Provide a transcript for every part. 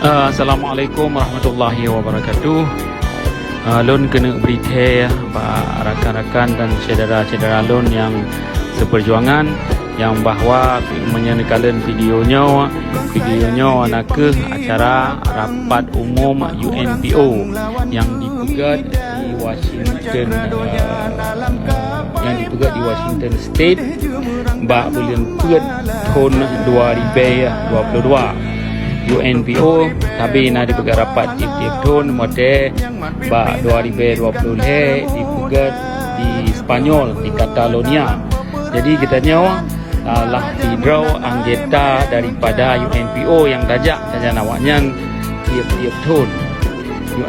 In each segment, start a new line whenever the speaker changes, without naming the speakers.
Assalamualaikum warahmatullahi wabarakatuh. Lun kena beritahu rakan-rakan dan saudara-saudara lun yang seperjuangan yang bahawa menyediakan videonya nak ke acara rapat umum UNPO yang dipegat di Washington State bulan Pet tahun 2022. UNPO tapi nak dipegat rapat tiap-tiap tahun mode 2020 dipegat di Spanyol di Catalonia. Jadi kita nyawa lah draw anggota daripada UNPO yang dajak saja nawaknya tiap-tiap tahun.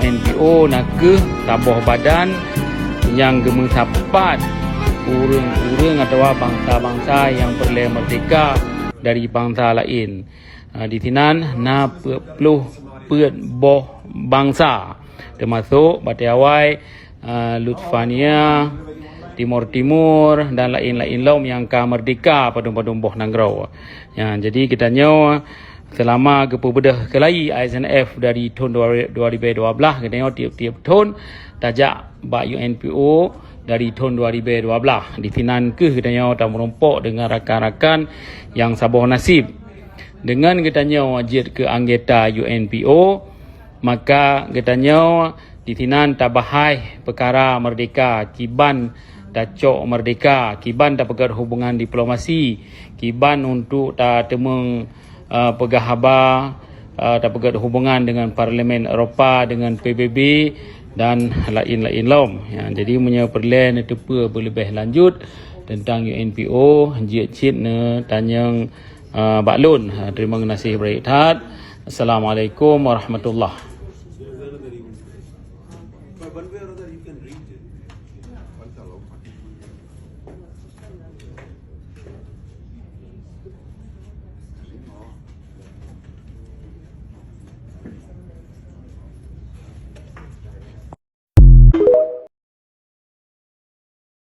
UNPO nak ke tabuh badan yang gemensapat urang-urang atau bangsa-bangsa yang perlu merdeka dari bangsa lain. Di tinan na peluh boh bangsa termasuk Batiawai, Lutfania, Timur dan lain-lain laum yang ka merdeka pada boh nangrau. Ya, jadi kita nyawa selama kepebedah kelai ISNF dari tahun 2012 kita nyawa tiap-tiap tahun tajak ba UNPO dari tahun 2012 di tinan ke kita nyawa tak merompok dengan rakan-rakan yang sabuh nasib. Dengan katanya wajib ke anggota UNPO, maka katanya di tinan tabahai perkara merdeka, kiban dacok merdeka, kiban tak pegat hubungan diplomasi, kiban untuk tak temeng pegahaba, tak pegat hubungan dengan Parlimen Eropah, dengan PBB dan lain-lain laum. Ya, jadi punya perlen itu lebih lanjut tentang UNPO, jit ne tanyang Baklun. Terima kasih berikhat. Assalamualaikum warahmatullahi.